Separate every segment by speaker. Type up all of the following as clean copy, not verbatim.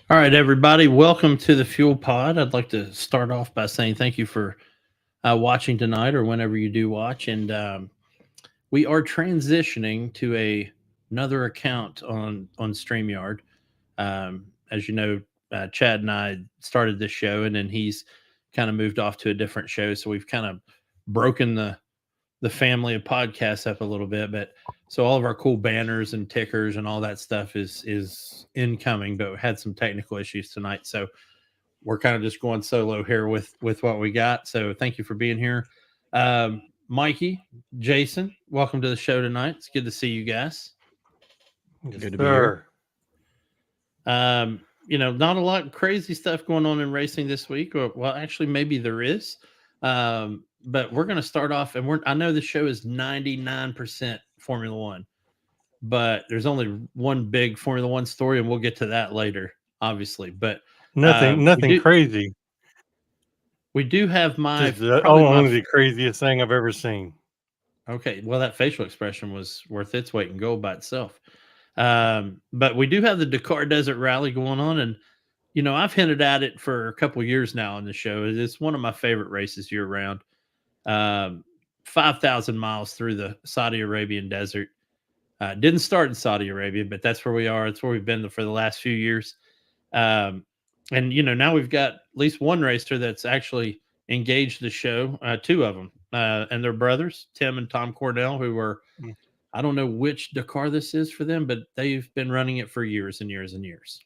Speaker 1: All right, everybody, welcome to the Fuel Pod. I'd like to start off by saying thank you for watching tonight or whenever you do watch. And we are transitioning to another account on StreamYard. As you know, Chad and I started this show, and then he's kind of moved off to a different show. So we've kind of broken the family of podcasts up a little bit. But so all of our cool banners and tickers and all that stuff is incoming, but we had some technical issues tonight. So we're kind of just going solo here with what we got. So thank you for being here. Mikey, Jason, welcome to the show tonight. It's good to see you guys.
Speaker 2: Yes,
Speaker 3: Good to be here.
Speaker 2: sir.
Speaker 1: Not a lot of crazy stuff going on in racing this week. Or, well, actually, maybe there is. But we're going to start off, and I know the show is 99% Formula One, but there's only one big Formula One story, and we'll get to that later, obviously. But
Speaker 2: Nothing crazy.
Speaker 1: we do have
Speaker 2: Just
Speaker 1: probably
Speaker 2: only the craziest thing I've ever seen.
Speaker 1: Okay, well, that facial expression was worth its weight in gold by itself. But we do have the Dakar Desert Rally going on, and I've hinted at it for a couple years now on the show. It's one of my favorite races year round. 5,000 miles through the Saudi Arabian desert. Didn't start in Saudi Arabia, but that's where we are. It's where we've been for the last few years. And now we've got at least one racer that's actually engaged the show, two of them, and they're brothers, Tim and Tom Cornell, who were, I don't know which Dakar this is for them, but they've been running it for years and years and years.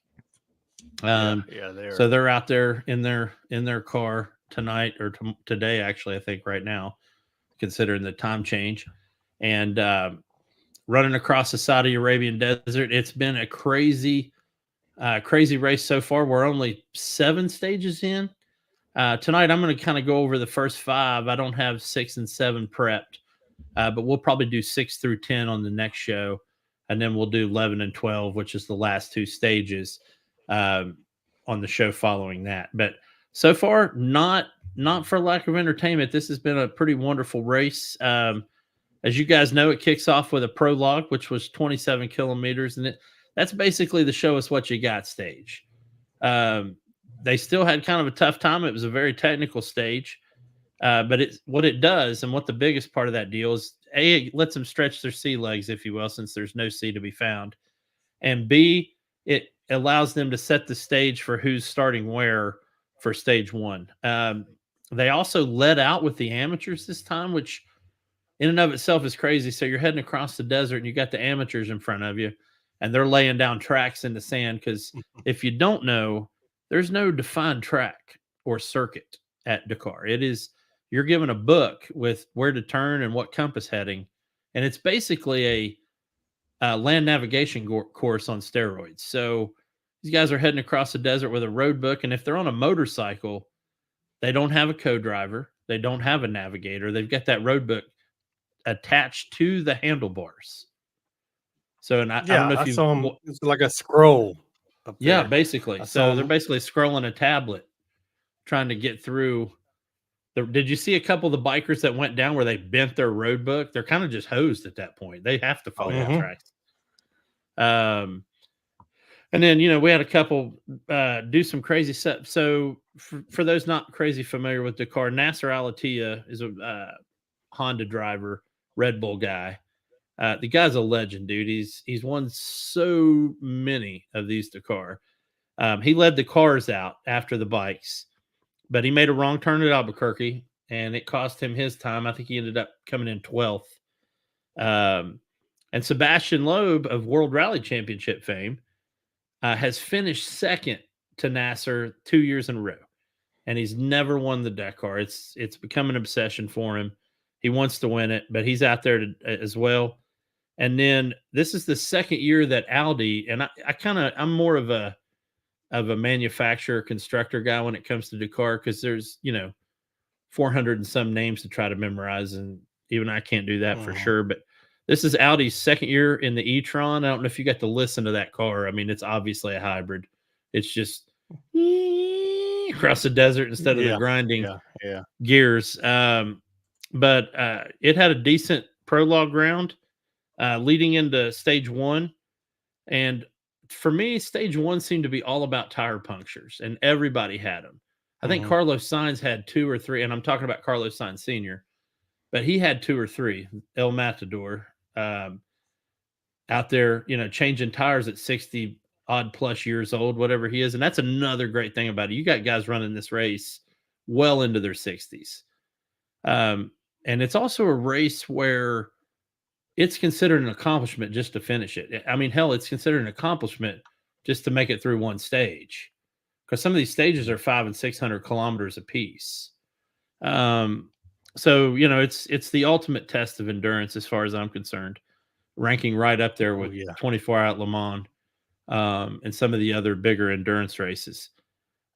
Speaker 1: So they're out there in their car tonight or today, actually, I think right now, considering the time change, and running across the Saudi Arabian desert. It's been a crazy race so far. We're only 7 stages in. Tonight, I'm going to kind of go over the first 5. I don't have 6 and 7 prepped, but we'll probably do 6 through 10 on the next show, and then we'll do 11 and 12, which is the last 2 stages on the show following that. But so far, not for lack of entertainment. This has been a pretty wonderful race. As you guys know, it kicks off with a prologue, which was 27 kilometers, and that's basically the show us what you got stage. They still had kind of a tough time. It was a very technical stage, but what it does, and what the biggest part of that deal is, A, it lets them stretch their sea legs, if you will, since there's no sea to be found, and B, it allows them to set the stage for who's starting where for stage 1. They also let out with the amateurs this time, which in and of itself is crazy. So you're heading across the desert and you got the amateurs in front of you, and they're laying down tracks in the sand. Because if you don't know, there's no defined track or circuit at Dakar. You're given a book with where to turn and what compass heading, and it's basically a land navigation course on steroids. So these guys are heading across the desert with a road book, and if they're on a motorcycle, they don't have a co-driver, they don't have a navigator. They've got that road book attached to the handlebars. So, and I don't know if you
Speaker 2: saw them. It's like a scroll.
Speaker 1: Yeah, basically. So they're basically scrolling a tablet, trying to get through. Did you see a couple of the bikers that went down where they bent their road book? They're kind of just hosed at that point. They have to follow the tracks. And then we had a couple do some crazy stuff. So for those not crazy familiar with Dakar, Nasser Al-Attiyah is a Honda driver, Red Bull guy. The guy's a legend, dude. He's won so many of these Dakar. He led the cars out after the bikes, but he made a wrong turn at Albuquerque, and it cost him his time. I think he ended up coming in 12th. And Sebastian Loeb of World Rally Championship fame has finished second to Nasser 2 years in a row, and he's never won the Dakar. It's become an obsession for him. He wants to win it, but he's out there as well. And then this is the second year that Audi, and I'm more of a manufacturer constructor guy when it comes to Dakar, because there's 400 and some names to try to memorize, and even I can't do that for sure. But this is Audi's second year in the e-tron. I don't know if you got to listen to that car. I mean, it's obviously a hybrid. It's just across the desert instead of the grinding gears. But it had a decent prologue round leading into stage 1. And for me, stage one seemed to be all about tire punctures, and everybody had them. I think
Speaker 2: Mhm.
Speaker 1: Carlos Sainz had 2 or 3, and I'm talking about Carlos Sainz Sr., but he had 2 or 3, El Matador, out there, changing tires at 60 odd plus years old, whatever he is. And that's another great thing about it. You got guys running this race well into their 60s. And it's also a race where it's considered an accomplishment just to finish it. I mean, hell, it's considered an accomplishment just to make it through one stage, because some of these stages are 500 and 600 kilometers apiece. So it's the ultimate test of endurance as far as I'm concerned, ranking right up there with 24 Hour at Le Mans, and some of the other bigger endurance races.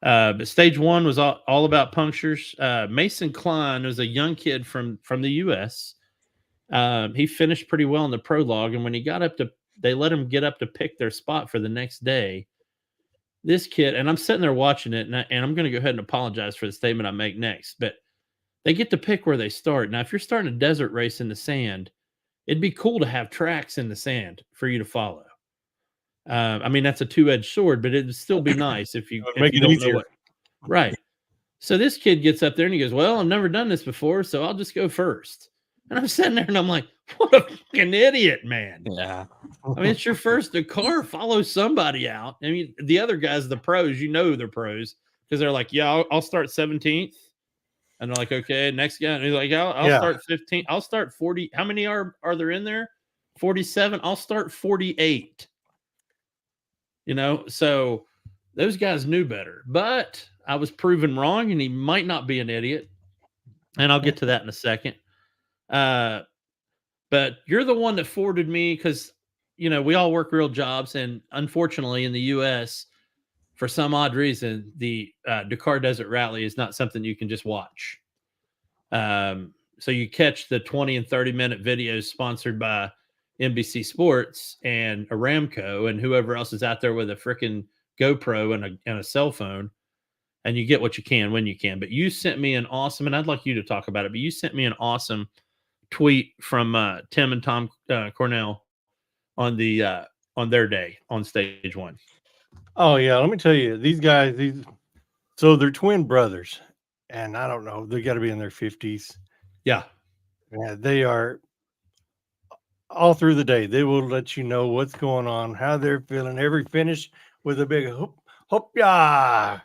Speaker 1: But stage one was all about punctures. Mason Klein was a young kid from the U.S. He finished pretty well in the prologue, and when he got up to, they let him get up to pick their spot for the next day. This kid, and I'm sitting there watching it, and I'm going to go ahead and apologize for the statement I make next, but they get to pick where they start. Now, if you're starting a desert race in the sand, it'd be cool to have tracks in the sand for you to follow. I mean, that's a two-edged sword, but it'd still be nice if you don't know what. Right. So this kid gets up there and he goes, "Well, I've never done this before, so I'll just go first." And I'm sitting there and I'm like, "What a fucking idiot, man!"
Speaker 3: Yeah.
Speaker 1: I mean, it's your first Dakar. Follow somebody out. I mean, the other guys, the pros, they're pros, because they're like, "Yeah, I'll start 17th," and they're like, "Okay, next guy." And he's like, "I'll start 15. I'll start 40. How many are there in there? 47. I'll start 48." So those guys knew better, but I was proven wrong, and he might not be an idiot. And I'll get to that in a second. But you're the one that forwarded me, because, we all work real jobs. And unfortunately in the US, for some odd reason, the Dakar Desert Rally is not something you can just watch. So you catch the 20 and 30-minute videos sponsored by NBC Sports and Aramco and whoever else is out there with a freaking GoPro and a cell phone, and you get what you can when you can. But you sent me an awesome, and I'd like you to talk about it, but you sent me an awesome tweet from Tim and Tom Cornell on their day on stage one.
Speaker 2: Oh yeah, let me tell you, these guys, so they're twin brothers, and I don't know, they got to be in their 50s.
Speaker 1: Yeah.
Speaker 2: Yeah, they are all through the day. They will let you know what's going on, how they're feeling. Every finish with a big hoop, yeah.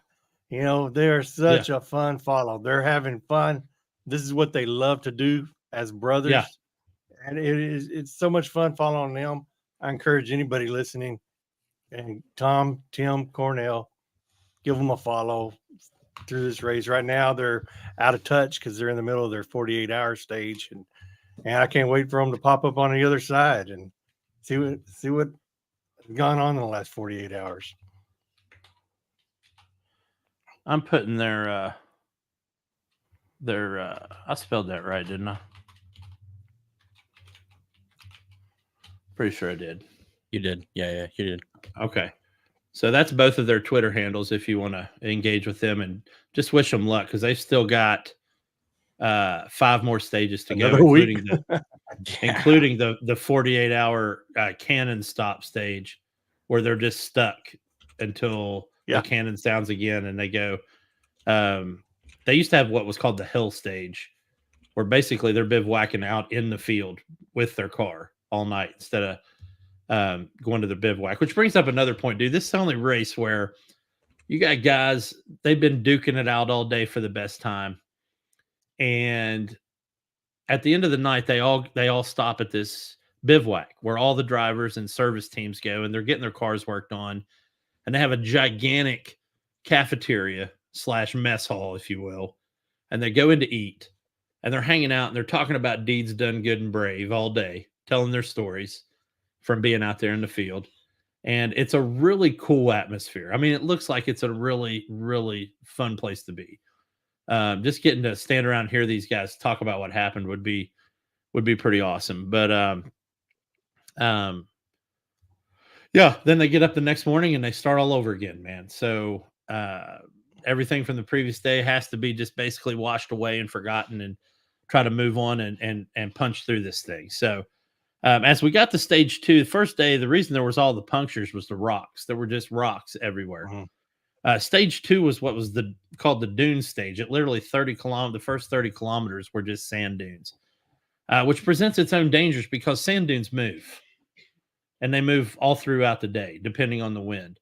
Speaker 2: They are such a fun follow. They're having fun. This is what they love to do as brothers.
Speaker 1: Yeah.
Speaker 2: And it's so much fun following them. I encourage anybody listening, and Tom, Tim, Cornell, give them a follow through this race. Right now, they're out of touch because they're in the middle of their 48-hour stage, and I can't wait for them to pop up on the other side and see what has gone on in the last 48 hours.
Speaker 1: I'm putting their I spelled that right, didn't I? Pretty sure I did.
Speaker 3: You did. Yeah, you did.
Speaker 1: Okay. So that's both of their Twitter handles if you want to engage with them, and just wish them luck, because they've still got 5 more stages to go, including the 48-hour cannon stop stage, where they're just stuck until the cannon sounds again, and they go. They used to have what was called the hill stage, where basically they're bivouacking out in the field with their car all night instead of going to the bivouac. Which brings up another point, dude. This is the only race where you got guys, they've been duking it out all day for the best time, and at the end of the night, they all stop at this bivouac where all the drivers and service teams go, and they're getting their cars worked on, and they have a gigantic cafeteria / mess hall, if you will, and they go in to eat, and they're hanging out, and they're talking about deeds done good and brave all day, telling their stories from being out there in the field. And it's a really cool atmosphere. I mean, it looks like it's a really, really fun place to be. Just getting to stand around and hear these guys talk about what happened would be pretty awesome. But yeah, then they get up the next morning and they start all over again, man. So everything from the previous day has to be just basically washed away and forgotten, and try to move on and punch through this thing. So As we got to stage 2, the first day, the reason there was all the punctures was the rocks. There were just rocks everywhere. Stage 2 was what was called the dune stage. It literally the first 30 kilometers were just sand dunes, which presents its own dangers because sand dunes move, and they move all throughout the day, depending on the wind.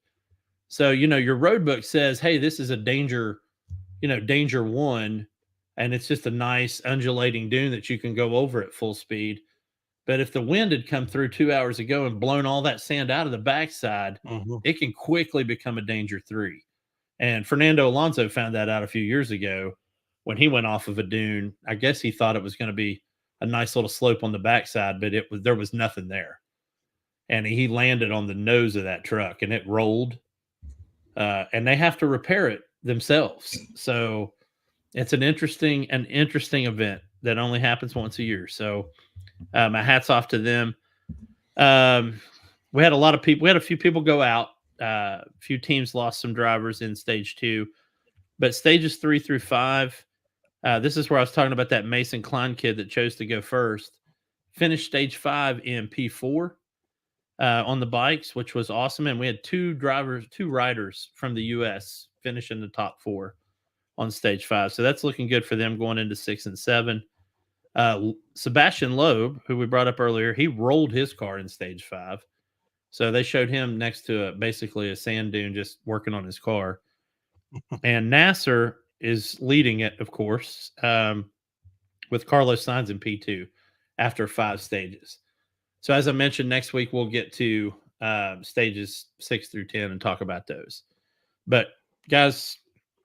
Speaker 1: So, your road book says, hey, this is a danger, danger 1, and it's just a nice undulating dune that you can go over at full speed. But if the wind had come through 2 hours ago and blown all that sand out of the backside, it can quickly become a danger 3. And Fernando Alonso found that out a few years ago when he went off of a dune. I guess he thought it was going to be a nice little slope on the backside, but there was nothing there. And he landed on the nose of that truck and it rolled. And they have to repair it themselves. So it's an interesting event that only happens once a year. So my hat's off to them. We had a lot of people. We had a few people go out. A few teams lost some drivers in stage 2, but stages 3 through 5. This is where I was talking about that Mason Klein kid that chose to go first. Finished stage 5 in P4 on the bikes, which was awesome. And we had 2 riders from the U.S. finish in the top 4 on stage 5. So that's looking good for them going into 6 and 7. Sebastian Loeb, who we brought up earlier, he rolled his car in stage 5. So they showed him next to basically a sand dune, just working on his car. And Nasser is leading it, of course, with Carlos Sainz in P2 after 5 stages. So as I mentioned, next week we'll get to stages 6 through 10 and talk about those. But guys,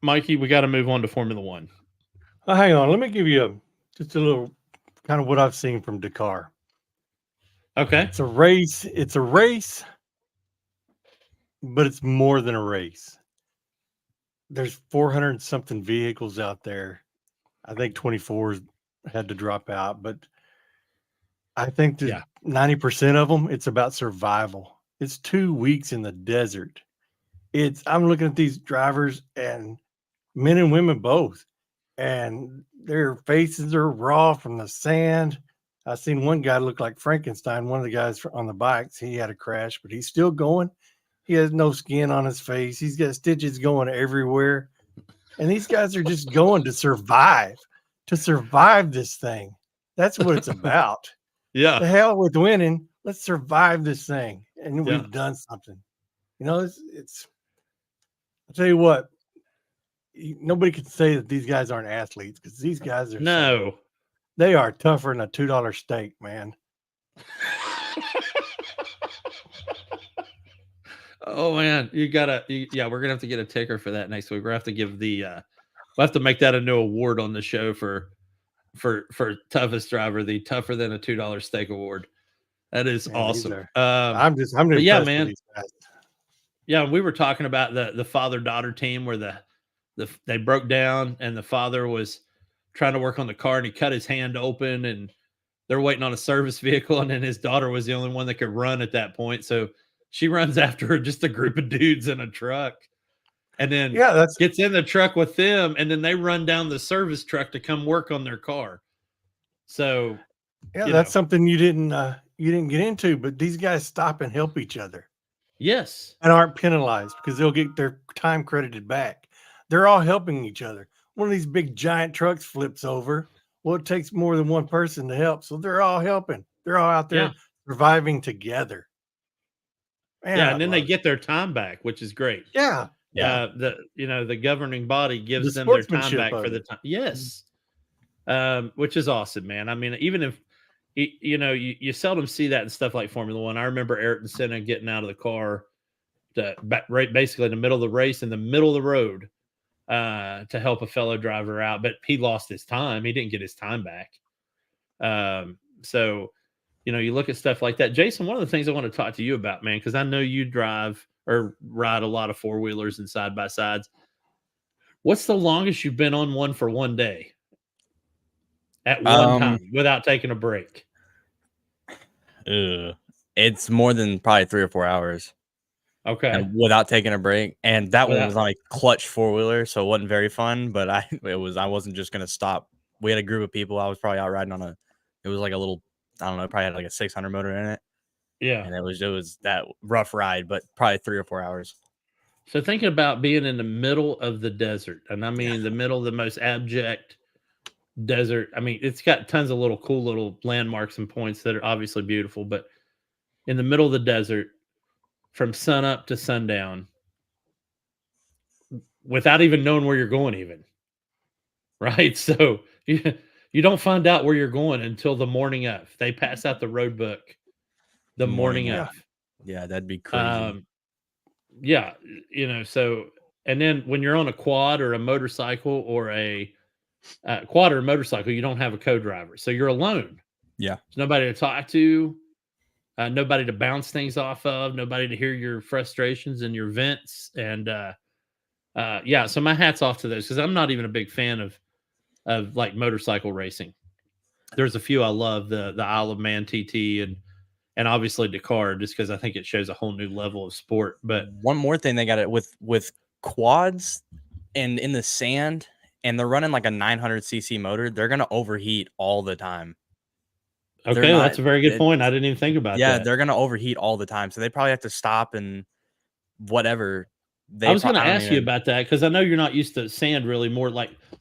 Speaker 1: Mikey, we got to move on to Formula One.
Speaker 2: Hang on. Let me give you just a little kind of what I've seen from Dakar.
Speaker 1: Okay.
Speaker 2: It's a race. It's a race, but it's more than a race. There's 400 something vehicles out there. I think 24 had to drop out, but I think that 90% of them, it's about survival. It's 2 weeks in the desert. I'm looking at these drivers, and men and women both, and their faces are raw from the sand. I seen one guy look like Frankenstein. One of the guys on the bikes, he had a crash, but he's still going. He has no skin on his face. He's got stitches going everywhere. And these guys are just going to survive this thing. That's what it's about.
Speaker 1: Yeah.
Speaker 2: The hell with winning. Let's survive this thing. And we've done something. It's I'll tell you what, nobody can say that these guys aren't athletes, because these guys are they are tougher than a $2 steak, man.
Speaker 1: Oh man, we're gonna have to get a ticker for that next week. We're gonna have to give we'll have to make that a new award on the show for toughest driver, the tougher than a $2 steak award. That is awesome.
Speaker 2: I'm impressed with these guys.
Speaker 1: Yeah, we were talking about the father-daughter team where they broke down and the father was trying to work on the car and he cut his hand open and they're waiting on a service vehicle, and then his daughter was the only one that could run at that point. So she runs after just a group of dudes in a truck and then gets in the truck with them, and then they run down the service truck to come work on their car. So
Speaker 2: that's something you didn't get into, but these guys stop and help each other.
Speaker 1: Yes.
Speaker 2: And aren't penalized because they'll get their time credited back. They're all helping each other. One of these big giant trucks flips over. Well, it takes more than one person to help. So they're all helping. They're all out there surviving together. Man,
Speaker 1: and then they get their time back, which is great.
Speaker 2: Yeah.
Speaker 1: The governing body gives them their time back for the time. Yes. Which is awesome, man. I mean, even if you seldom see that in stuff like Formula One. I remember Ayrton Senna getting out of the car basically in the middle of the race, in the middle of the road, to help a fellow driver out, but he lost his time. He didn't get his time back. So, you look at stuff like that. Jason, one of the things I want to talk to you about, man, because I know you drive or ride a lot of four-wheelers and side-by-sides. What's the longest you've been on one for one day at one time without taking a break?
Speaker 3: It's more than probably 3 or 4 hours.
Speaker 1: Okay.
Speaker 3: And without taking a break. And that one was on a clutch four-wheeler, so it wasn't very fun, but I wasn't just going to stop. We had a group of people. I was probably out riding on it was like a little I don't know, probably had like a 600 motor in it.
Speaker 1: Yeah.
Speaker 3: And it was that rough ride, but probably 3 or 4 hours.
Speaker 1: So thinking about being in the middle of the desert, and I mean the middle of the most abject desert. I mean, it's got tons of little cool little landmarks and points that are obviously beautiful, but in the middle of the desert from sun up to sundown without even knowing where you're going even. Right? So you don't find out where you're going until the morning of. They pass out the road book the morning
Speaker 3: of.
Speaker 1: of.
Speaker 3: Yeah, that'd be crazy.
Speaker 1: Yeah, so and then when you're on a quad or a motorcycle or a quad or a motorcycle, you don't have a co-driver. So you're alone.
Speaker 3: Yeah.
Speaker 1: There's nobody to talk to, nobody to bounce things off of, nobody to hear your frustrations and your vents. And yeah, so my hat's off to those because I'm not even a big fan of like motorcycle racing. There's a few I love, the Isle of Man TT and obviously Dakar, just because I think it shows a whole new level of sport. But
Speaker 3: one more thing they got it with quads and in the sand, and they're running like a 900cc motor, they're gonna overheat all the time.
Speaker 1: Okay, that's a very good point. I didn't even think about that.
Speaker 3: Yeah, they're gonna overheat all the time, so they probably have to stop and whatever.
Speaker 1: I was going to ask you about that because I know you're not used to sand really more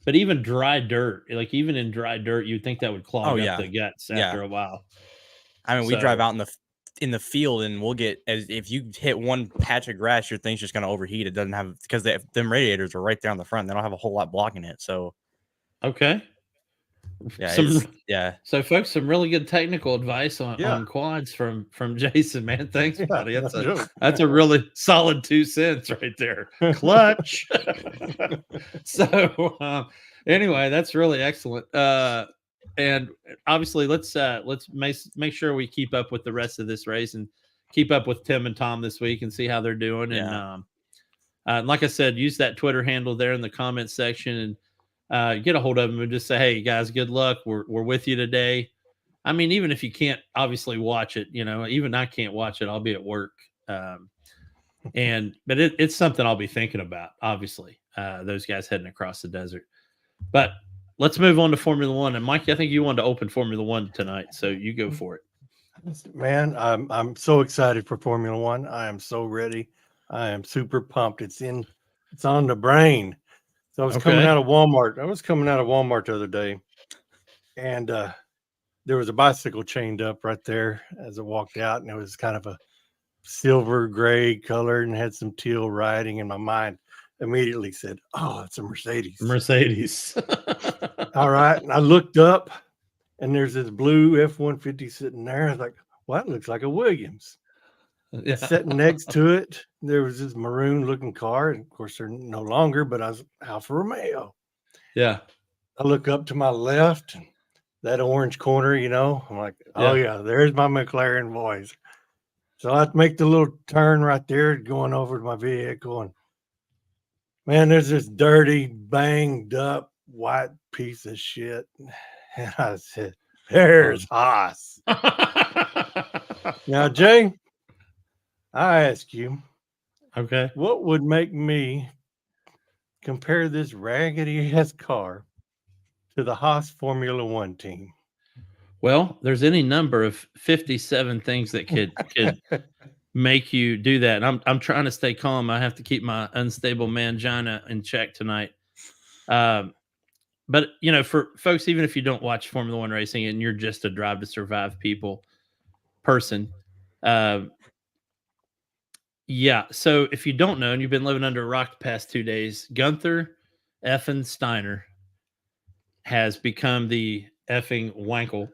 Speaker 1: but even dry dirt, like even in dry dirt, you'd think that would clog up the guts after a while.
Speaker 3: I mean, we drive out in the field and we'll get, as if you hit one patch of grass, your thing's just going to overheat. It doesn't have, because them radiators are right there on the front. They don't have a whole lot blocking it. So,
Speaker 1: okay.
Speaker 3: Yeah.
Speaker 1: So, folks, some really good technical advice on quads from Jason, man. Thanks, buddy. That's a really solid 2 cents right there. Clutch. So, anyway, that's really excellent. And obviously, let's make sure we keep up with the rest of this race and keep up with Tim and Tom this week and see how they're doing.
Speaker 3: Yeah.
Speaker 1: And like I said, use that Twitter handle there in the comments section and get a hold of them and just say, hey, guys, good luck. We're with you today. I mean, even if you can't obviously watch it, even I can't watch it. I'll be at work. But it's something I'll be thinking about, obviously, those guys heading across the desert. But let's move on to Formula One. And Mike, I think you wanted to open Formula One tonight, so you go for it.
Speaker 2: Man, I'm so excited for Formula One. I am so ready. I am super pumped. It's on the brain. So I was coming out of Walmart. The other day, and there was a bicycle chained up right there as I walked out, and it was kind of a silver gray color and had some teal writing, and my mind immediately said, oh, it's a Mercedes. All right. And I looked up and there's this blue F-150 sitting there. I was like, well, that looks like a Williams. Yeah. Sitting next to it, there was this maroon looking car. And of course, they're no longer, but I was Alfa Romeo.
Speaker 1: Yeah.
Speaker 2: I look up to my left, that orange corner, I'm like, oh yeah, there's my McLaren boys. So I make the little turn right there going over to my vehicle. And man, there's this dirty, banged up white piece of shit. And I said, there's Haas. Now, Jay, I ask you,
Speaker 1: okay,
Speaker 2: what would make me compare this raggedy ass car to the Haas Formula One team?
Speaker 1: Well, there's any number of 57 things that could make you do that. And I'm trying to stay calm. I have to keep my unstable mangina in check tonight. But for folks, even if you don't watch Formula One racing and you're just a Drive to Survive person, yeah. So if you don't know and you've been living under a rock the past 2 days, Guenther effing Steiner has become the effing Wankel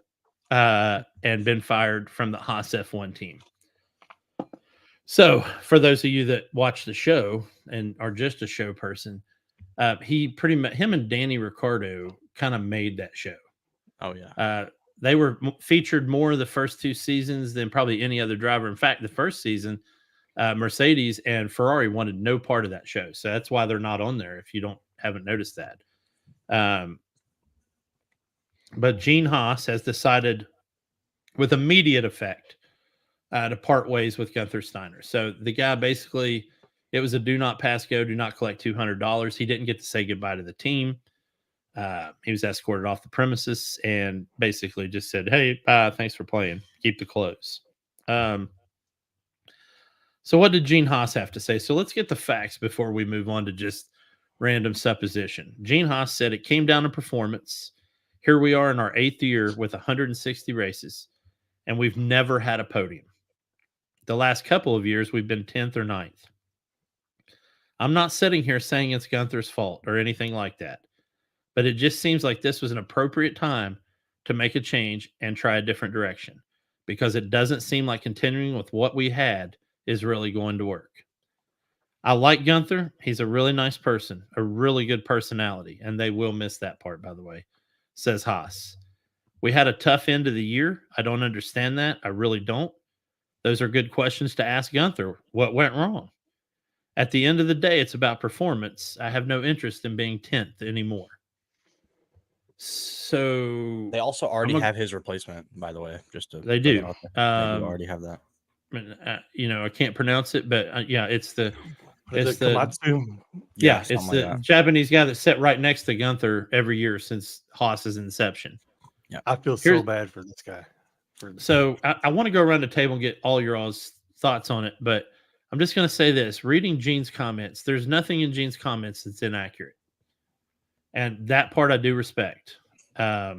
Speaker 1: and been fired from the Haas F1 team. So for those of you that watch the show and are just a show person, him and Danny Ricciardo kind of made that show.
Speaker 3: Oh yeah.
Speaker 1: They were featured more the first 2 seasons than probably any other driver. In fact, the first season, Mercedes and Ferrari wanted no part of that show. So that's why they're not on there if you haven't noticed that. But Gene Haas has decided with immediate effect to part ways with Guenther Steiner. So the guy basically, it was a do not pass go, do not collect $200. He didn't get to say goodbye to the team. He was escorted off the premises and basically just said, "Hey, bye, thanks for playing. Keep the clothes." So what did Gene Haas have to say? So let's get the facts before we move on to just random supposition. Gene Haas said it came down to performance. Here we are in our 8th year with 160 races, and we've never had a podium. The last couple of years, we've been 10th or 9th. I'm not sitting here saying it's Guenther's fault or anything like that, but it just seems like this was an appropriate time to make a change and try a different direction, because it doesn't seem like continuing with what we had is really going to work. I like Guenther. He's a really nice person, a really good personality, and they will miss that part, by the way, says Haas. We had a tough end of the year. I don't understand that. I really don't. Those are good questions to ask Guenther. What went wrong? At the end of the day, it's about performance. I have no interest in being 10th anymore. So
Speaker 3: They also already have his replacement, by the way. Just to
Speaker 1: they do.
Speaker 3: They do already have that.
Speaker 1: I can't pronounce it, but yeah, it's the
Speaker 2: Komatsu.
Speaker 1: Yeah, it's the Japanese guy that sat right next to Guenther every year since Haas's inception.
Speaker 2: Yeah, I feel so bad for this guy.
Speaker 1: So I want to go around the table and get all your all's thoughts on it, but I'm just going to say this. Reading Gene's comments, there's nothing in Gene's comments that's inaccurate. And that part I do respect. I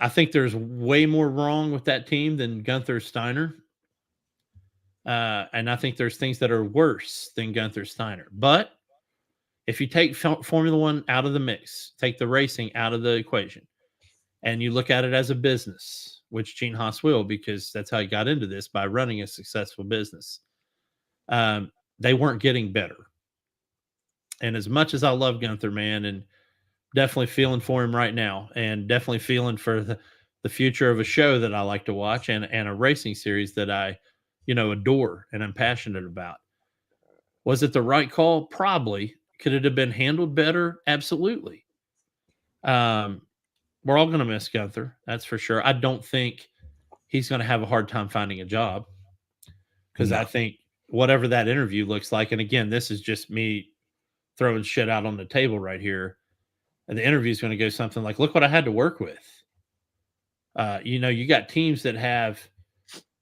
Speaker 1: think there's way more wrong with that team than Guenther Steiner. And I think there's things that are worse than Guenther Steiner. But if you take Formula One out of the mix, take the racing out of the equation, and you look at it as a business, which Gene Haas will, because that's how he got into this, by running a successful business, they weren't getting better. And as much as I love Guenther, man, and definitely feeling for him right now, and definitely feeling for the future of a show that I like to watch, and a racing series that I adore and I'm passionate about. Was it the right call? Probably. Could it have been handled better? Absolutely. We're all going to miss Guenther. That's for sure. I don't think he's going to have a hard time finding a job, because I think whatever that interview looks like, and again, this is just me throwing shit out on the table right here, and the interview is going to go something like, look what I had to work with. You got teams that have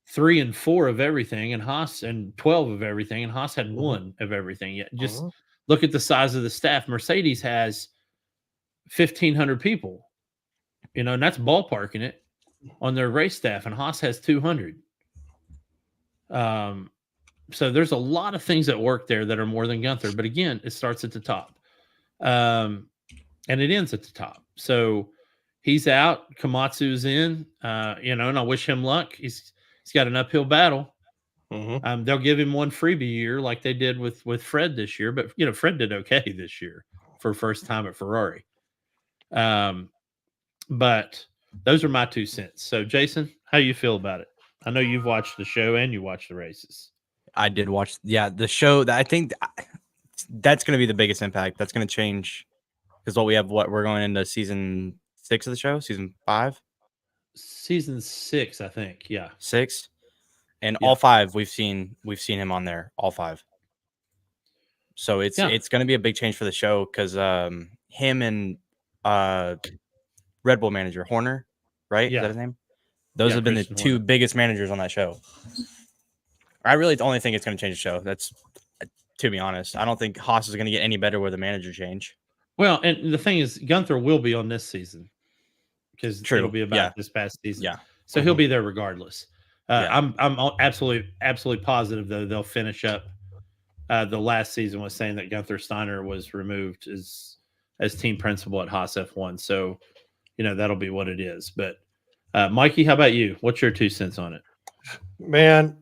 Speaker 1: 3 and 4 of everything, and Haas, and 12 of everything, and Haas had 1 of everything. Yet just look at the size of the staff. Mercedes has 1,500 people, and that's ballparking it on their race staff, and Haas has 200. So there's a lot of things at work there that are more than Guenther. But again, it starts at the top, and it ends at the top. So he's out. Komatsu's in. And I wish him luck. He's got an uphill battle. They'll give him one freebie year like they did with Fred this year. But Fred did okay this year for first time at Ferrari. But those are my 2 cents. So Jason, how do you feel about it? I know you've watched the show and you watched the races.
Speaker 3: I did watch, the show. That I think that's going to be the biggest impact. That's going to change, because we're going into season 6 of the show, season 5,
Speaker 1: season 6, I think. Yeah,
Speaker 3: 6, and all 5 we've seen him on there, all 5. So it's going to be a big change for the show, because him and Red Bull manager Horner, right?
Speaker 1: Yeah.
Speaker 3: Is that his name? Those have been Christian the 2 Horner. Biggest managers on that show. I really only think it's going to change the show. That's, to be honest, I don't think Haas is going to get any better with a manager change.
Speaker 1: Well, and the thing is, Guenther will be on this season, because it'll be about this past season.
Speaker 3: Yeah.
Speaker 1: So he'll be there regardless. I'm absolutely positive, though, they'll finish up the last season with saying that Guenther Steiner was removed as team principal at Haas F1. So, that'll be what it is. But Mikey, how about you? What's your 2 cents on it?
Speaker 2: Man,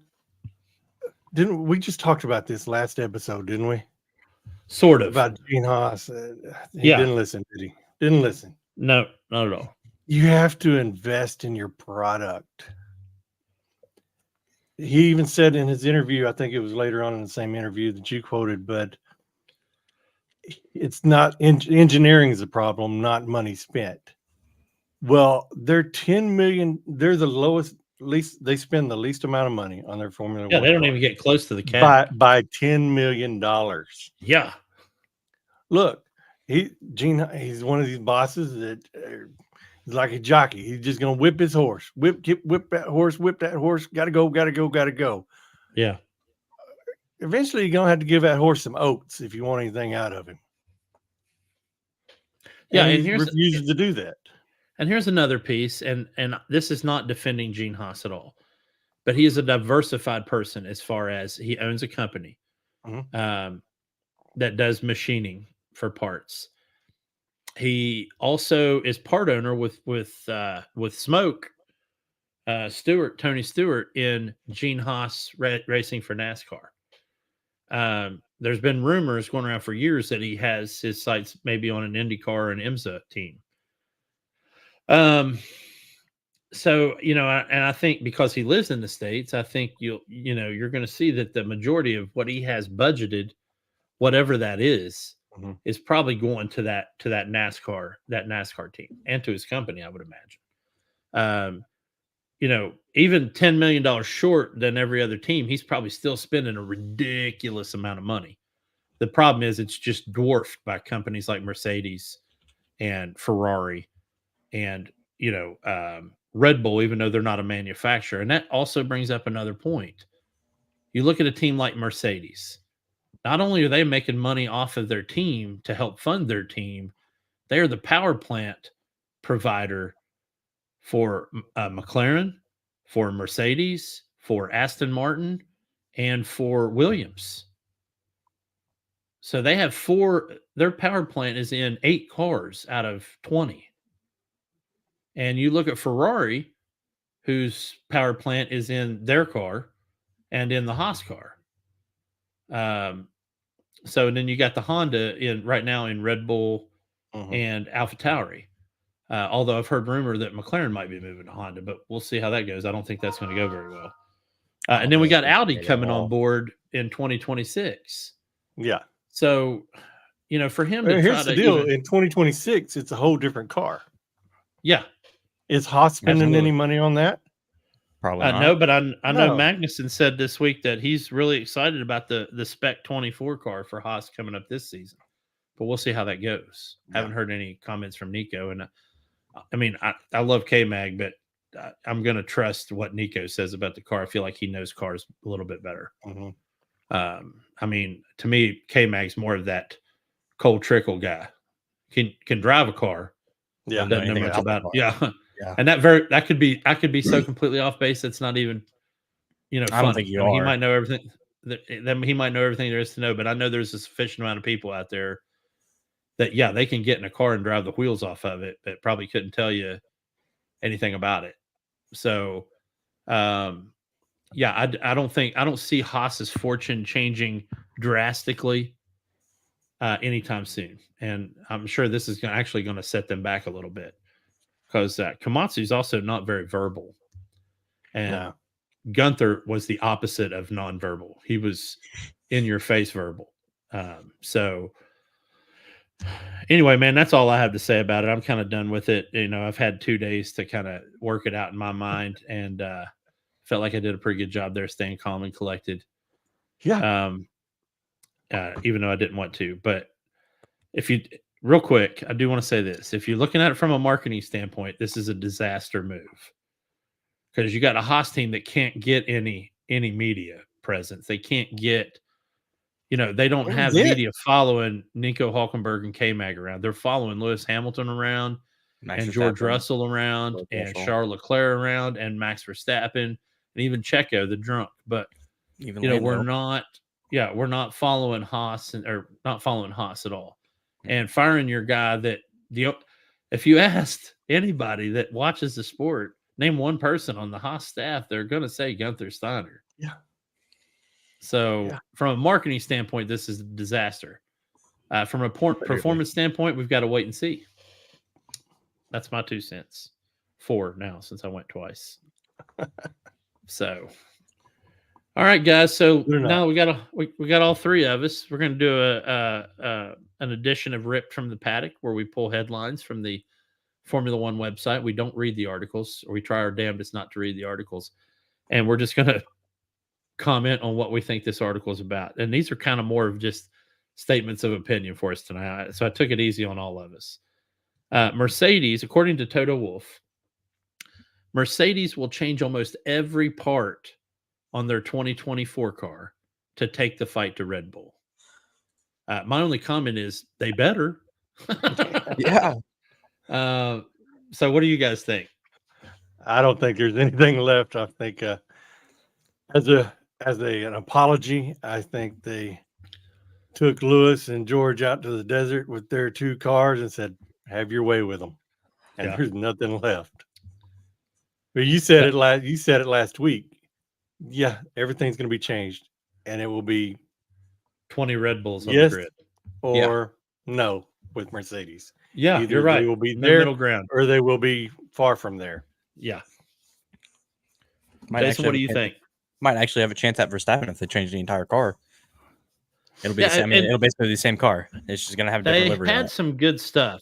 Speaker 2: didn't we just talked about this last episode, didn't we?
Speaker 1: Sort of.
Speaker 2: About Gene Haas. He didn't listen, did he? Didn't listen.
Speaker 1: No, not at all.
Speaker 2: You have to invest in your product. He even said in his interview, I think it was later on in the same interview that you quoted, but it's not engineering is the problem, not money spent. Well, they're 10 million. They're the lowest, least they spend the least amount of money on their Formula One.
Speaker 1: Yeah, they don't even get close to the cap
Speaker 2: by $10 million.
Speaker 1: Yeah.
Speaker 2: Look, He's one of these bosses that he's like a jockey. He's just gonna whip his horse, whip that horse. Gotta go.
Speaker 1: Yeah.
Speaker 2: Eventually, you're gonna have to give that horse some oats if you want anything out of him.
Speaker 1: Yeah,
Speaker 2: and
Speaker 1: and
Speaker 2: he refuses to do that.
Speaker 1: And here's another piece, and this is not defending Gene Haas at all, but he is a diversified person as far as he owns a company that does machining for parts. He also is part owner with Smoke Tony Stewart in Gene Haas racing for NASCAR. There's been rumors going around for years that he has his sights maybe on an IndyCar or an IMSA team. So, and I think because he lives in the States, I think you're going to see that the majority of what he has budgeted, whatever that is probably going to that NASCAR team and to his company, I would imagine. Even $10 million short than every other team, he's probably still spending a ridiculous amount of money. The problem is it's just dwarfed by companies like Mercedes and Ferrari and, Red Bull, even though they're not a manufacturer. And that also brings up another point. You look at a team like Mercedes. Not only are they making money off of their team to help fund their team, they are the power plant provider for McLaren, for Mercedes, for Aston Martin, and for Williams. So they have their power plant is in 8 cars out of 20. And you look at Ferrari, whose power plant is in their car and in the Haas car. So then you got the Honda right now in Red Bull and AlphaTauri. Although I've heard rumor that McLaren might be moving to Honda, but we'll see how that goes. I don't think that's going to go very well. And then we got Audi coming on board in 2026.
Speaker 2: Yeah.
Speaker 1: So, for him to
Speaker 2: here's the deal. In 2026, it's a whole different car.
Speaker 1: Yeah.
Speaker 2: Is Haas spending any money on that?
Speaker 3: Probably not.
Speaker 1: No, but I know Magnussen said this week that he's really excited about the Spec 24 car for Haas coming up this season. But we'll see how that goes. Yeah. Haven't heard any comments from Nico. And I mean, I love K-Mag, but I'm going to trust what Nico says about the car. I feel like he knows cars a little bit better. I mean, to me, K-Mag's more of that cold trickle guy. Can drive a car.
Speaker 2: Yeah.
Speaker 1: Doesn't know much about it. Yeah. Yeah. And I could be so completely off base. It's not even, funny.
Speaker 3: I don't think you are.
Speaker 1: He might know everything. He might know everything there is to know, but I know there's a sufficient amount of people out there that, yeah, they can get in a car and drive the wheels off of it, but probably couldn't tell you anything about it. So, I don't see Haas's fortune changing drastically anytime soon. And I'm sure this is actually going to set them back a little bit. Because Komatsu is also not very verbal. And Guenther was the opposite of nonverbal. He was in-your-face verbal. So anyway, man, that's all I have to say about it. I'm kind of done with it. I've had 2 days to kind of work it out in my mind, and felt like I did a pretty good job there staying calm and collected.
Speaker 2: Yeah.
Speaker 1: Even though I didn't want to. But real quick, I do want to say this. If you're looking at it from a marketing standpoint, this is a disaster move. Because you got a Haas team that can't get any media presence. They can't get, they don't have media following Nico Hülkenberg and K-Mag around. They're following Lewis Hamilton around, and George Russell around, and Charles Leclerc around, and Max Verstappen, and even Checo, the drunk. But, we're not following Haas or not following Haas at all. And firing your guy that if you asked anybody that watches the sport, name one person on the Haas staff, they're going to say Guenther Steiner.
Speaker 2: Yeah.
Speaker 1: So from a marketing standpoint, this is a disaster. From a performance standpoint, we've got to wait and see. That's my 2 cents. 4 now since I went twice. So. All right, guys. So now we got all 3 of us. We're going to do an edition of Ripped from the Paddock where we pull headlines from the Formula One website. We don't read the articles, or we try our damnedest not to read the articles. And we're just going to comment on what we think this article is about. And these are kind of more of just statements of opinion for us tonight. So I took it easy on all of us. Mercedes, according to Toto Wolff, Mercedes will change almost every part on their 2024 car to take the fight to Red Bull. My only comment is they better.
Speaker 3: Yeah.
Speaker 1: So what do you guys think?
Speaker 2: I don't think there's anything left. I think as an apology, I think they took Lewis and George out to the desert with their 2 cars and said, "Have your way with them," and
Speaker 1: Yeah.
Speaker 2: there's nothing left. But you said it last week. Yeah, everything's going to be changed, and it will be
Speaker 1: 20 Red Bulls on
Speaker 2: yes
Speaker 1: the grid.
Speaker 2: or no with Mercedes.
Speaker 1: Yeah,
Speaker 2: Either
Speaker 1: you're right.
Speaker 2: they will be
Speaker 1: No
Speaker 2: there
Speaker 1: middle ground.
Speaker 2: or they will be far from there.
Speaker 1: Yeah.
Speaker 3: Might
Speaker 1: Jason,
Speaker 3: actually
Speaker 1: what
Speaker 3: have
Speaker 1: do
Speaker 3: a
Speaker 1: you
Speaker 3: chance-
Speaker 1: think?
Speaker 3: Might actually have a chance at Verstappen if they change the entire car. It'll be
Speaker 1: Yeah,
Speaker 3: the same. I mean,
Speaker 1: and-
Speaker 3: it'll basically be the same car. It's just gonna have different
Speaker 1: They
Speaker 3: livery on
Speaker 1: had
Speaker 3: it.
Speaker 1: some good stuff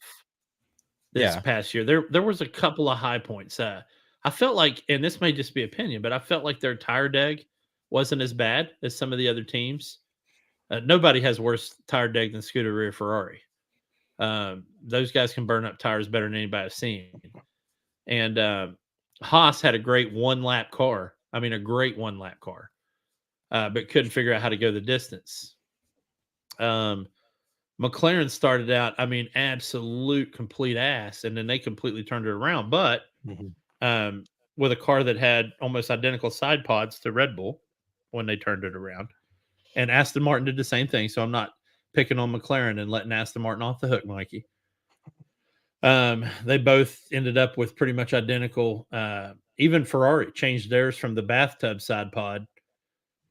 Speaker 1: this
Speaker 3: Yeah.
Speaker 1: past year. There was a couple of high points. I felt like, and this may just be opinion, but I felt like their tire deg wasn't as bad as some of the other teams. Nobody has worse tire deg than Scuderia Ferrari. Those guys can burn up tires better than anybody I've seen. And Haas had a great one-lap car. I mean, a great one-lap car, but couldn't figure out how to go the distance. McLaren started out, I mean, absolute complete ass, and then they completely turned it around. But with a car that had almost identical side pods to Red Bull when they turned it around, and Aston Martin did the same thing. So I'm not picking on McLaren and letting Aston Martin off the hook, Mikey. They both ended up with pretty much identical. Even Ferrari changed theirs from the bathtub side pod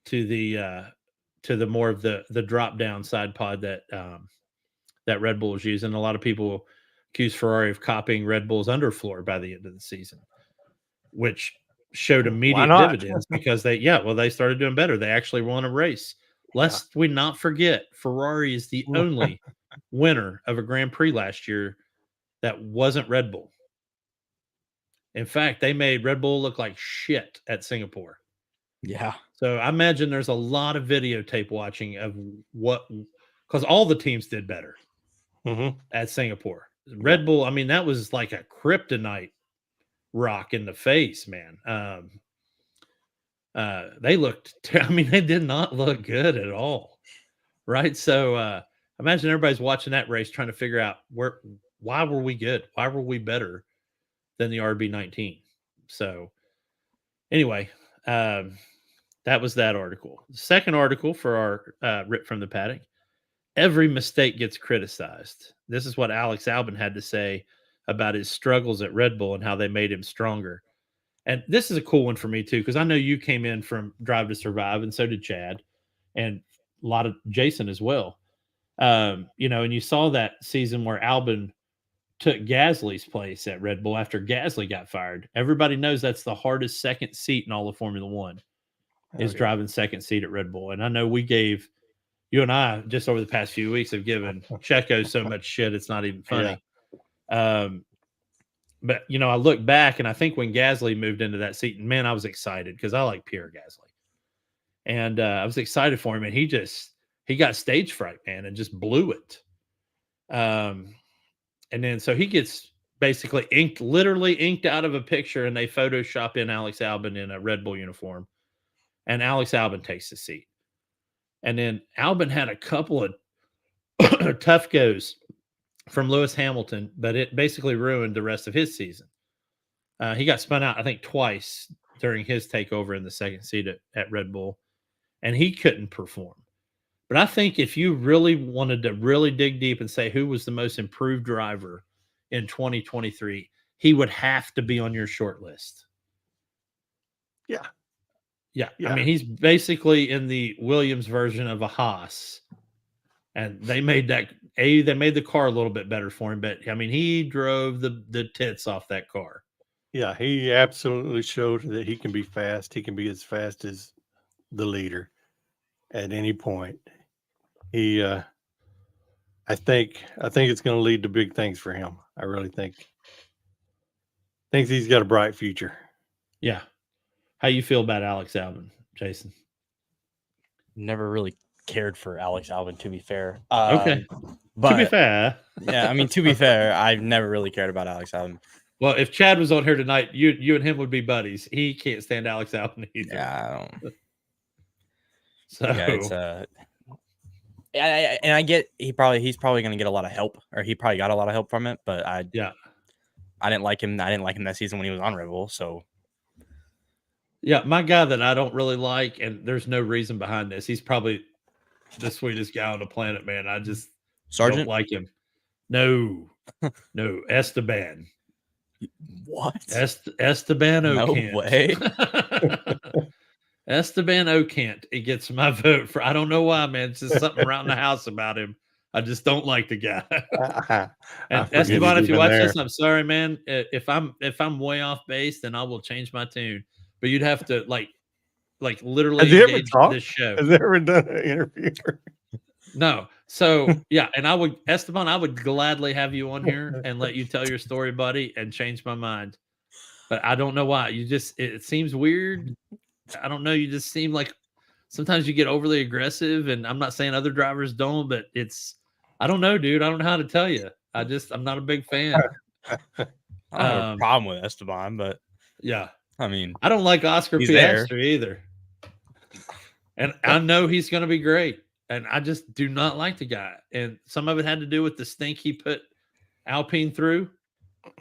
Speaker 1: to the more of the drop down side pod that Red Bull is using. A lot of people accuse Ferrari of copying Red Bull's underfloor by the end of the season, which showed immediate dividends because they started doing better. They actually won a race. Lest we not forget, Ferrari is the only winner of a Grand Prix last year that wasn't Red Bull. In fact, they made Red Bull look like shit at Singapore.
Speaker 3: Yeah.
Speaker 1: So I imagine there's a lot of videotape watching of because all the teams did better at Singapore. Red Bull, I mean, that was like a kryptonite rock in the face, man. They they did not look good at all. Right. So imagine everybody's watching that race trying to figure out why were we good? Why were we better than the RB19? So anyway, that was that article. The second article for our Rip from the Paddock. Every mistake gets criticized. This is what Alex Albon had to say about his struggles at Red Bull and how they made him stronger. And this is a cool one for me too, because I know you came in from Drive to Survive, and so did Chad, and a lot of Jason as well. And you saw that season where Albon took Gasly's place at Red Bull after Gasly got fired. Everybody knows that's the hardest second seat in all of Formula One is driving second seat at Red Bull. And I know you and I just over the past few weeks have given Checo so much shit it's not even funny. Yeah. But I look back and I think when Gasly moved into that seat, and man, I was excited because I like Pierre Gasly, and I was excited for him, and he got stage fright, man, and just blew it. And then so he gets basically literally inked out of a picture, and they Photoshop in Alex Albon in a Red Bull uniform, and Alex Albon takes the seat. And then Albon had a couple of tough goes from Lewis Hamilton, but it basically ruined the rest of his season. He got spun out, I think, twice during his takeover in the second seat at Red Bull, and he couldn't perform. But I think if you really wanted to really dig deep and say who was the most improved driver in 2023, he would have to be on your short list.
Speaker 2: Yeah.
Speaker 1: I mean, he's basically in the Williams version of a Haas. And they made the car a little bit better for him, but I mean, he drove the tits off that car.
Speaker 2: Yeah, he absolutely showed that he can be fast. He can be as fast as the leader at any point. He, I think it's going to lead to big things for him. I really thinks he's got a bright future.
Speaker 1: Yeah. How you feel about Alex Albon, Jason?
Speaker 3: Never really cared for Alex Albon, to be fair.
Speaker 1: Okay.
Speaker 3: But
Speaker 1: to be fair,
Speaker 3: yeah, I mean, to be fair, I've never really cared about Alex Albon.
Speaker 1: well, if Chad was on here tonight, you and him would be buddies. He can't stand Alex Albon either.
Speaker 3: Yeah, I don't.
Speaker 1: So
Speaker 3: Yeah, it's and I get he's probably going to get a lot of help, or he probably got a lot of help from it. But I didn't like him. I didn't like him that season when he was on Red Bull. So
Speaker 1: yeah, my guy that I don't really like, and there's no reason behind this. He's probably the sweetest guy on the planet, man. I just
Speaker 3: Sargent
Speaker 1: don't like him. No, Esteban.
Speaker 3: What?
Speaker 1: Esteban
Speaker 3: No
Speaker 1: Ocant.
Speaker 3: way.
Speaker 1: Esteban Ocant. It gets my vote for. I don't know why, man. It's just something around the house about him. I just don't like the guy. And Esteban, if you watch this, I'm sorry, man. If I'm way off base, then I will change my tune. But you'd have to like literally engage this show.
Speaker 2: Has he ever done an interview?
Speaker 1: No. So yeah, and I would gladly have you on here and let you tell your story, buddy, and change my mind. But I don't know why. It seems weird. I don't know. You just seem like sometimes you get overly aggressive, and I'm not saying other drivers don't, but I don't know, dude. I don't know how to tell you. I'm not a big fan.
Speaker 3: I don't have a problem with Esteban, but
Speaker 1: yeah,
Speaker 3: I mean,
Speaker 1: I don't like Oscar Piastri either. And I know he's going to be great. And I just do not like the guy. And some of it had to do with the stink he put Alpine through.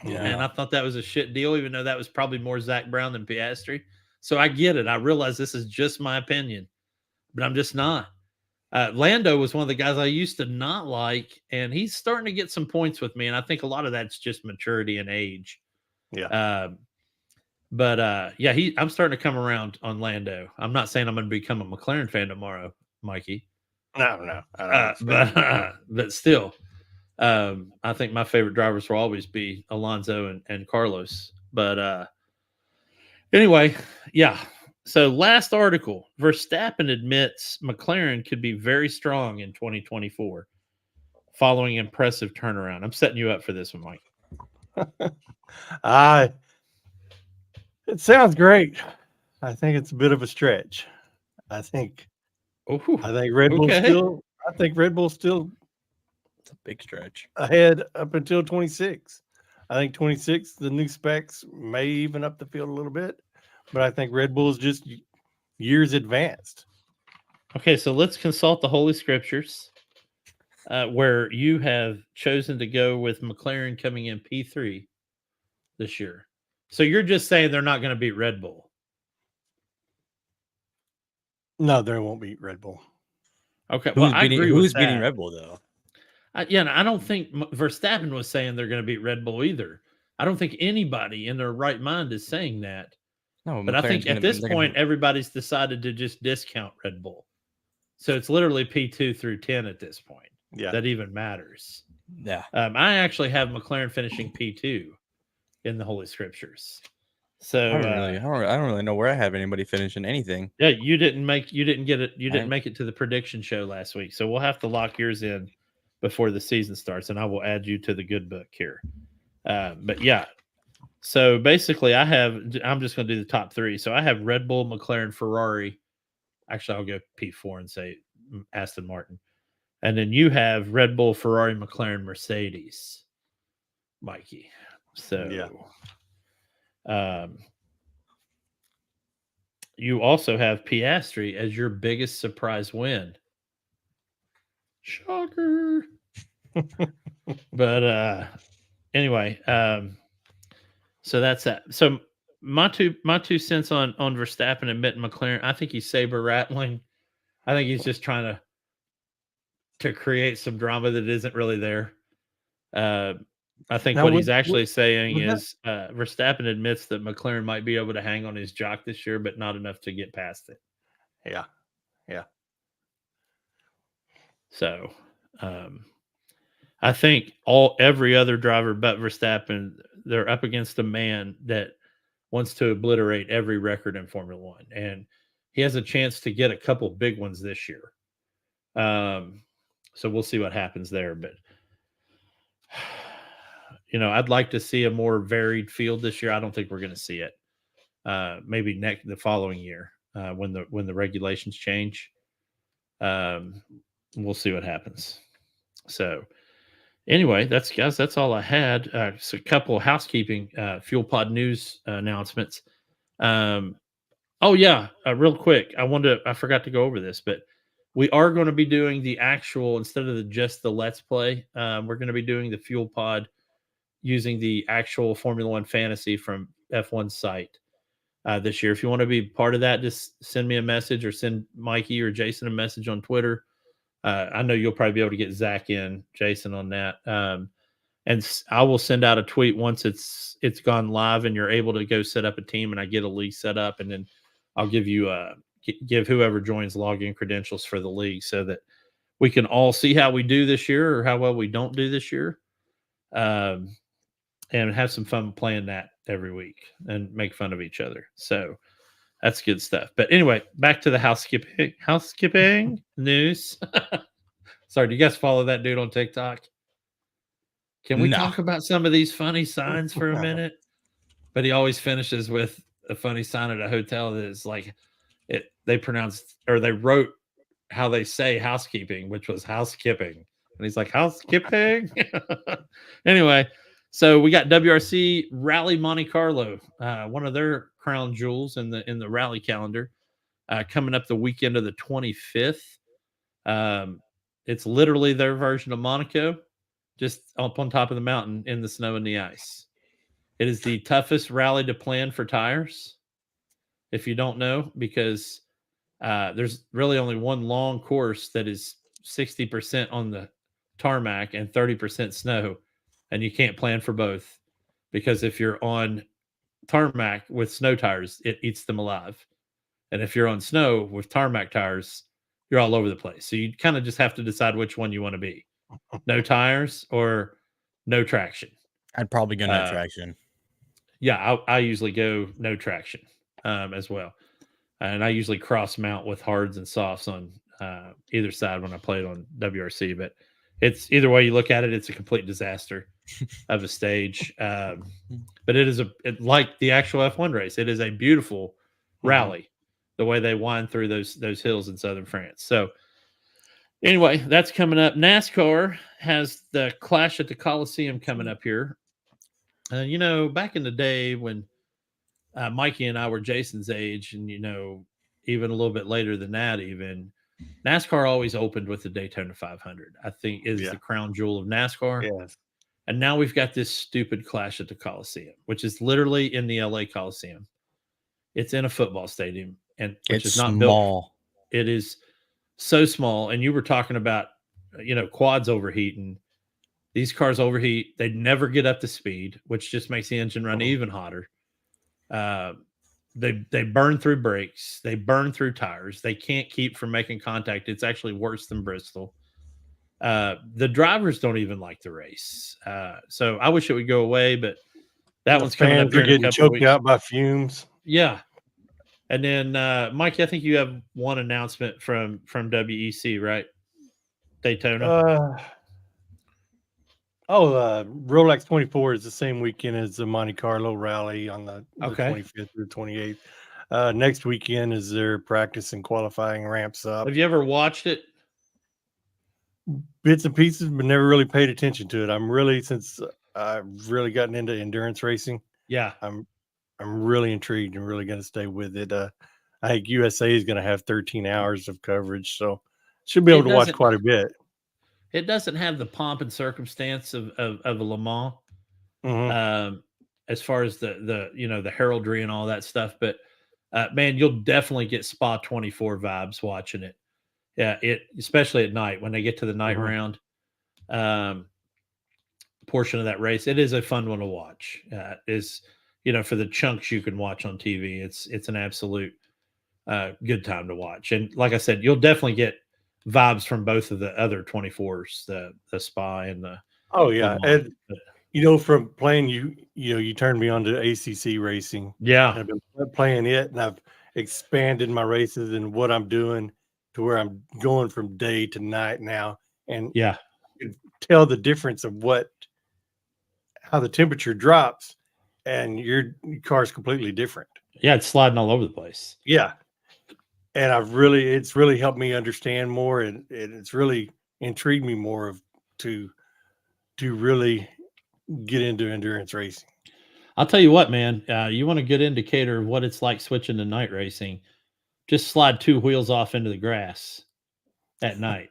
Speaker 1: Yeah. And I thought that was a shit deal, even though that was probably more Zach Brown than Piastri. So I get it. I realize this is just my opinion, but I'm just not. Lando was one of the guys I used to not like, and he's starting to get some points with me. And I think a lot of that's just maturity and age.
Speaker 2: Yeah.
Speaker 1: I'm starting to come around on Lando. I'm not saying I'm going to become a McLaren fan tomorrow, Mikey.
Speaker 2: No.
Speaker 1: But still, I think my favorite drivers will always be Alonso and Carlos. But anyway, yeah. So last article, Verstappen admits McLaren could be very strong in 2024 following impressive turnaround. I'm setting you up for this one, Mike.
Speaker 2: It sounds great. I think it's a bit of a stretch. I think Red Bull's still
Speaker 3: it's a big stretch
Speaker 2: ahead up until 26. I think 26, the new specs may even up the field a little bit, but I think Red Bull is just years advanced.
Speaker 1: Okay, so let's consult the Holy Scriptures, where you have chosen to go with McLaren coming in P3 this year. So you're just saying they're not going to beat Red Bull?
Speaker 2: No, they won't beat Red Bull.
Speaker 1: Okay, well,
Speaker 3: who's beating Red Bull though?
Speaker 1: I don't think Verstappen was saying they're going to beat Red Bull either. I don't think anybody in their right mind is saying that. No, but I think at this point, everybody's decided to just discount Red Bull. So it's literally P2 through 10 at this point.
Speaker 2: Yeah,
Speaker 1: that even matters.
Speaker 3: Yeah,
Speaker 1: I actually have McLaren finishing P2 in the Holy Scriptures. So
Speaker 3: I don't really know where I have anybody finishing anything.
Speaker 1: Yeah, you didn't make it to the prediction show last week. So we'll have to lock yours in before the season starts, and I will add you to the good book here. But yeah, so basically I'm just going to do the top three. So I have Red Bull, McLaren, Ferrari. Actually, I'll go P4 and say Aston Martin. And then you have Red Bull, Ferrari, McLaren, Mercedes, Mikey. So
Speaker 2: yeah.
Speaker 1: You also have Piastri as your biggest surprise win. Shocker. But anyway, so that's that. So my two cents on Verstappen and McLaren, I think he's saber rattling. I think he's just trying to create some drama that isn't really there. I think what he's actually saying is Verstappen admits that McLaren might be able to hang on his jock this year, but not enough to get past it.
Speaker 2: Yeah.
Speaker 1: So I think every other driver but Verstappen, they're up against a man that wants to obliterate every record in Formula One, and he has a chance to get a couple big ones this year. So we'll see what happens there, but. I'd like to see a more varied field this year. I don't think we're going to see it. Maybe the following year when the regulations change. We'll see what happens. So anyway, that's all I had. So a couple of housekeeping fuel pod news announcements. Oh yeah, real quick, I forgot to go over this, but we are going to be doing the actual, instead of just the Let's Play, we're going to be doing the fuel pod using the actual Formula One fantasy from F1 site this year. If you want to be part of that, just send me a message or send Mikey or Jason a message on Twitter. I know you'll probably be able to get Zach in, Jason, on that. And I will send out a tweet once it's gone live and you're able to go set up a team, and I get a league set up, and then I'll give you give whoever joins login credentials for the league so that we can all see how we do this year or how well we don't do this year, and have some fun playing that every week and make fun of each other. So that's good stuff. But anyway, back to the housekeeping news. Sorry, do you guys follow that dude on TikTok? Can we talk about some of these funny signs for a minute? But he always finishes with a funny sign at a hotel that is like they wrote how they say housekeeping, which was housekeeping. And he's like, housekeeping? Anyway, so we got WRC Rally Monte Carlo, one of their crown jewels in the rally calendar, coming up the weekend of the 25th. It's literally their version of Monaco, just up on top of the mountain in the snow and the ice. It is the toughest rally to plan for tires, if you don't know, because there's really only one long course that is 60% on the tarmac and 30% snow, and you can't plan for both, because if you're on tarmac with snow tires, it eats them alive. And if you're on snow with tarmac tires, you're all over the place. So you kind of just have to decide which one you want to be. No tires or no traction.
Speaker 3: I'd probably go no traction.
Speaker 1: Yeah, I usually go no traction as well. And I usually cross mount with hards and softs on either side when I play it on WRC. But it's either way you look at it, it's a complete disaster of a stage. But it is like the actual F1 race. It is a beautiful rally, the way they wind through those hills in southern France. So anyway, that's coming up. NASCAR has the Clash at the Coliseum coming up here. Back in the day when Mikey and I were Jason's age, and even a little bit later than that, even NASCAR always opened with the Daytona 500. I think is the crown jewel of NASCAR.
Speaker 2: Yes.
Speaker 1: And now we've got this stupid Clash at the Coliseum, which is literally in the LA Coliseum. It's in a football stadium, and which is not small. It is so small. And you were talking about, quads overheating. These cars overheat. They never get up to speed, which just makes the engine run even hotter. They burn through brakes. They burn through tires. They can't keep from making contact. It's actually worse than Bristol. The drivers don't even like the race. So I wish it would go away, but that one's coming up.
Speaker 2: They're getting choked out by fumes.
Speaker 1: Yeah. And then, Mike, I think you have one announcement from WEC, right? Daytona.
Speaker 2: Rolex 24 is the same weekend as the Monte Carlo rally on the 25th or 28th. Next weekend is their practice and qualifying ramps up.
Speaker 1: Have you ever watched it?
Speaker 2: Bits and pieces, but never really paid attention to it. Since I've really gotten into endurance racing.
Speaker 1: Yeah.
Speaker 2: I'm really intrigued and really going to stay with it. I think USA is going to have 13 hours of coverage, so should be able to watch quite a bit.
Speaker 1: It doesn't have the pomp and circumstance of a Le Mans, as far as the heraldry and all that stuff. But man, you'll definitely get Spa 24 vibes watching it. Yeah, especially at night when they get to the night round portion of that race. It is a fun one to watch. For the chunks you can watch on TV, it's an absolute good time to watch. And like I said, you'll definitely get vibes from both of the other 24s, the Spa and the.
Speaker 2: Oh yeah, and from playing you turned me on to ACC racing.
Speaker 1: Yeah,
Speaker 2: I've been playing it, and I've expanded my races and what I'm doing to where I'm going from day to night now, and you can tell the difference of how the temperature drops. And your car is completely different.
Speaker 1: Yeah, it's sliding all over the place.
Speaker 2: Yeah. and it's really helped me understand more, and it's really intrigued me more to really get into endurance racing.
Speaker 1: I'll tell you what, man. You want a good indicator of what it's like switching to night racing? Just slide 2 wheels off into the grass at night,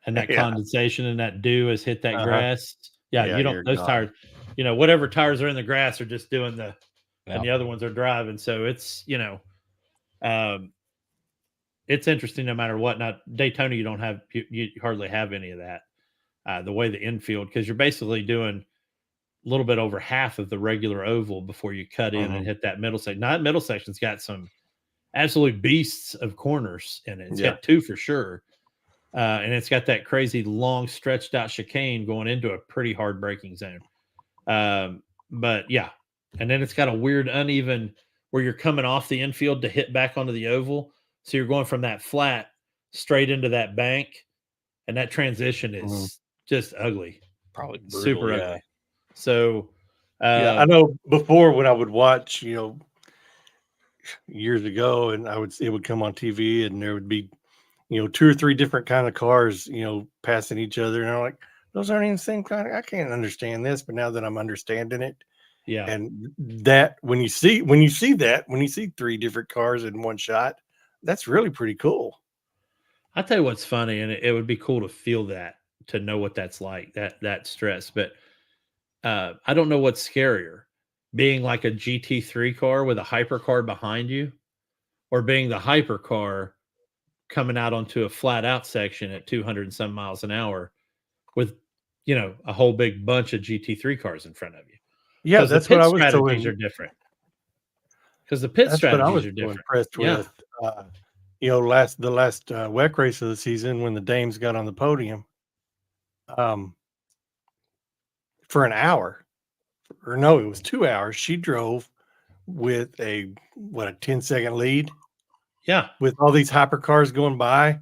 Speaker 1: and that
Speaker 2: Yeah.
Speaker 1: condensation and that dew has hit that
Speaker 2: Uh-huh.
Speaker 1: grass. Yeah,
Speaker 2: Yeah,
Speaker 1: you don't
Speaker 2: you're
Speaker 1: those
Speaker 2: gone.
Speaker 1: tires. Whatever tires are in the grass are just doing the, and
Speaker 3: Yeah.
Speaker 1: the other ones are driving. So it's um, it's interesting no matter what. Not Daytona, you don't have you hardly have any of that. The way the infield, because you're basically doing a little bit over half of the regular oval before you cut in and
Speaker 2: Mhm.
Speaker 1: hit that middle section. Now, that middle section's got some absolute beasts of corners in it. It's
Speaker 2: Yeah.
Speaker 1: got 2 for sure. And it's got that crazy long stretched out chicane going into a pretty hard braking zone. But yeah. And then it's got a weird uneven where you're coming off the infield to hit back onto the oval. So you're going from that flat straight into that bank. And that transition is just ugly.
Speaker 3: Probably brutal,
Speaker 1: Super
Speaker 3: yeah.
Speaker 1: ugly. So
Speaker 2: Yeah, I know before when I would watch, years ago, and it would come on TV, and there would be, 2 or 3 different kind of cars, passing each other, and I'm like, those aren't even the same kind. I can't understand this, but now that I'm understanding it,
Speaker 1: yeah.
Speaker 2: and that when you see 3 different cars in one shot, that's really pretty cool.
Speaker 1: I'll tell you what's funny, and it would be cool to feel that, to know what that's like, that stress. But I don't know what's scarier, being like a GT3 car with a hypercar behind you, or being the hypercar coming out onto a flat out section at 200 and some miles an hour with, a whole big bunch of GT3 cars in front of you.
Speaker 2: Yeah,
Speaker 1: Because the
Speaker 2: that's what
Speaker 1: pit
Speaker 2: I was so
Speaker 1: strategies are different. Because the pit
Speaker 2: that's what I
Speaker 1: strategies
Speaker 2: was
Speaker 1: are
Speaker 2: so
Speaker 1: different.
Speaker 2: impressed
Speaker 1: Yeah.
Speaker 2: with. The last WEC race of the season when the Dames got on the podium, for an hour, or no, it was 2 hours. She drove with a 10-second lead
Speaker 1: Yeah.
Speaker 2: with all these hypercars going by,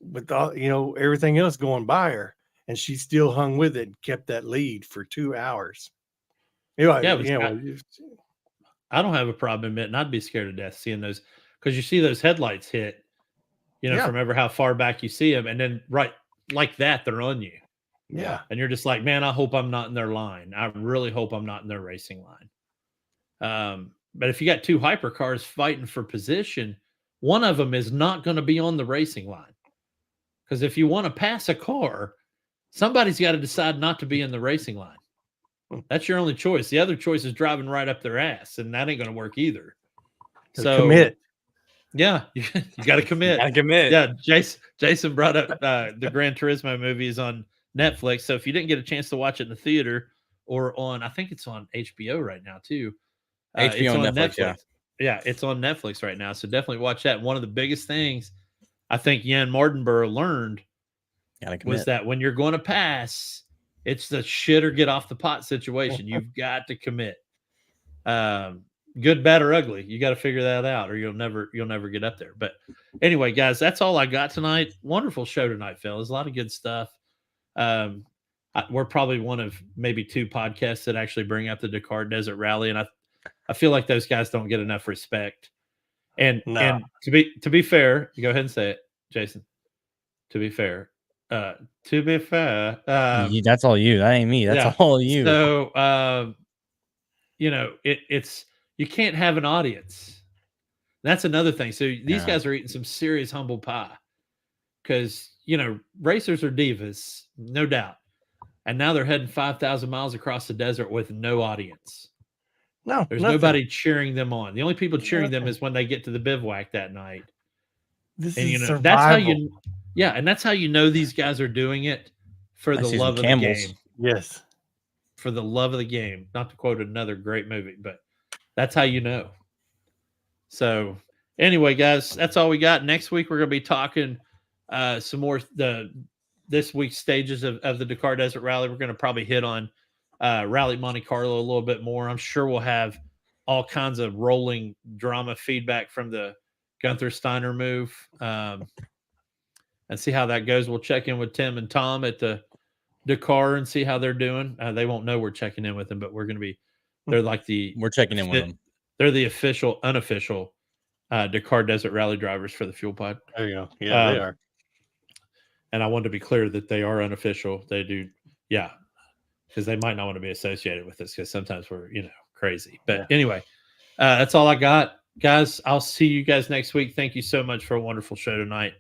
Speaker 2: with all everything else going by her, and she still hung with it and kept that lead for 2 hours.
Speaker 1: Yeah, I don't have a problem admitting I'd be scared to death seeing those, because you see those headlights hit,
Speaker 2: Yeah.
Speaker 1: from ever how far back you see them, and then right like that they're on you,
Speaker 2: Yeah.
Speaker 1: and you're just like, man, I hope I'm not in their line. I really hope I'm not in their racing line. But if you got 2 hypercars fighting for position, one of them is not going to be on the racing line, because if you want to pass a car, somebody's got to decide not to be in the racing line. That's your only choice. The other choice is driving right up their ass, and that ain't going to work either. So
Speaker 2: commit.
Speaker 1: Yeah, you got to commit.
Speaker 3: Gotta commit.
Speaker 1: Yeah, Jason brought up the Gran Turismo movie is on Netflix. So if you didn't get a chance to watch it in the theater or on, I think it's on HBO right now too.
Speaker 3: HBO
Speaker 1: it's
Speaker 3: and
Speaker 1: on
Speaker 3: Netflix,
Speaker 1: yeah, it's on Netflix right now. So definitely watch that. One of the biggest things I think Jan Mardenborough learned was that when you're going to pass, it's the shit or get off the pot situation. You've got to commit. Good, bad, or ugly. You got to figure that out, or you'll never get up there. But anyway, guys, that's all I got tonight. Wonderful show tonight, fellas. A lot of good stuff. We're probably one of maybe 2 podcasts that actually bring up the Dakar Desert Rally, and I feel like those guys don't get enough respect. And to be fair, go ahead and say it, Jason. To be fair,
Speaker 3: that's all you. That ain't me. That's all you.
Speaker 1: So, it's you can't have an audience. That's another thing. So these guys are eating some serious humble pie, because racers are divas, no doubt, and now they're heading 5,000 miles across the desert with no audience.
Speaker 2: No,
Speaker 1: there's
Speaker 2: nothing.
Speaker 1: Nobody cheering them on. The only people cheering them is when they get to the bivouac that night.
Speaker 2: This
Speaker 1: and
Speaker 2: is survival.
Speaker 1: That's how and that's how you know these guys are doing it for the love of the game.
Speaker 2: Yes,
Speaker 1: for the love of the game. Not to quote another great movie, but that's how you know. So anyway, guys, that's all we got. Next week we're going to be talking some more this week's stages of the Dakar Desert Rally. We're going to probably hit on Rally Monte Carlo a little bit more. I'm sure we'll have all kinds of rolling drama feedback from the Guenther Steiner move, and see how that goes. We'll check in with Tim and Tom at the Dakar and see how they're doing. They won't know we're checking in with them, but we're checking in with them.
Speaker 3: They're the unofficial
Speaker 1: Dakar Desert Rally drivers for the fuel pod.
Speaker 2: There you go. Yeah, they
Speaker 1: Um,
Speaker 2: are.
Speaker 1: And I want to be clear that they are unofficial. They do, yeah, because they might not want to be associated with this because sometimes we're, crazy. But anyway, that's all I got. Guys, I'll see you guys next week. Thank you so much for a wonderful show tonight,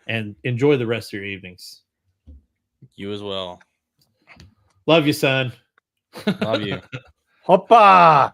Speaker 1: and enjoy the rest of your evenings.
Speaker 3: You as well.
Speaker 1: Love you, son.
Speaker 3: Love you.
Speaker 2: Hoppa!